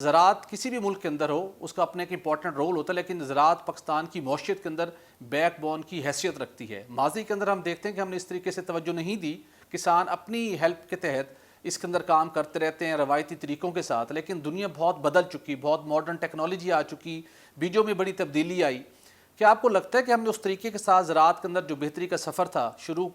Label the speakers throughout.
Speaker 1: زراعت کسی بھی ملک کے اندر ہو اس کا اپنے ایک امپورٹنٹ رول ہوتا ہے، لیکن زراعت پاکستان کی معیشت کے اندر بیک بون کی حیثیت رکھتی ہے۔ ماضی کے اندر ہم دیکھتے ہیں کہ ہم نے اس طریقے سے توجہ نہیں دی، کسان اپنی ہیلپ کے تحت اس کے اندر کام کرتے رہتے ہیں روایتی طریقوں کے ساتھ، لیکن دنیا بہت بدل چکی، بہت ماڈرن ٹیکنالوجی آ چکی، بیجوں میں بڑی تبدیلی آئی۔ کیا آپ کو لگتا ہے کہ ہم نے اس طریقے کے ساتھ زراعت کے اندر جو بہتری کا سفر تھا شروع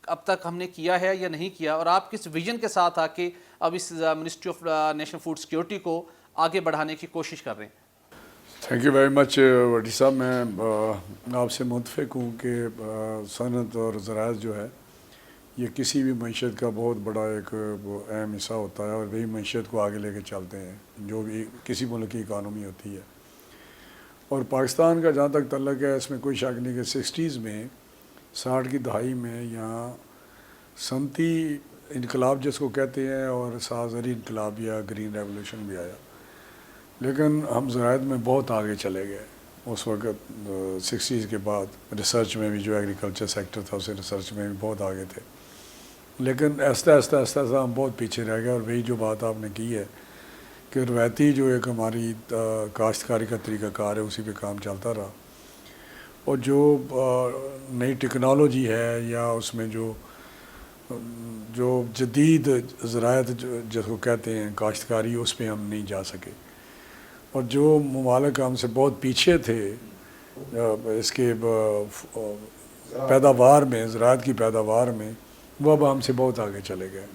Speaker 1: اب تک ہم نے کیا ہے یا نہیں کیا، اور آپ کس ویژن کے ساتھ آ کے اب اس ministry of national food security کو آگے بڑھانے کی کوشش کر رہے ہیں؟
Speaker 2: تھینک یو ویری مچ وڈی صاحب، میں آپ سے متفق ہوں کہ صنعت اور زراعت جو ہے یہ کسی بھی معیشت کا بہت بڑا ایک اہم حصہ ہوتا ہے، اور وہی معیشت کو آگے لے کے چلتے ہیں جو بھی کسی ملک کی اکانومی ہوتی ہے۔ اور پاکستان کا جہاں تک تعلق ہے اس میں کوئی شک نہیں کہ 60s میں 60 کی دہائی میں یہاں صنعتی انقلاب جس کو کہتے ہیں اور زرعی انقلاب یا گرین ریولوشن بھی آیا، لیکن ہم زراعت میں بہت آگے چلے گئے اس وقت 60s کے بعد۔ ریسرچ میں بھی جو ایگریکلچر سیکٹر تھا اسے ریسرچ میں بھی بہت آگے تھے، لیکن آہستہ آہستہ ہم بہت پیچھے رہ گئے۔ اور وہی جو بات آپ نے کی ہے کہ روایتی جو ایک ہماری کاشتکاری کا طریقہ کار ہے اسی پہ کام چلتا رہا، اور جو نئی ٹیکنالوجی ہے یا اس میں جو جدید زراعت جس کو کہتے ہیں کاشتکاری، اس پہ ہم نہیں جا سکے۔ اور جو ممالک ہم سے بہت پیچھے تھے اس کے پیداوار میں، زراعت کی پیداوار میں، وہ اب ہم سے بہت آگے چلے گئے۔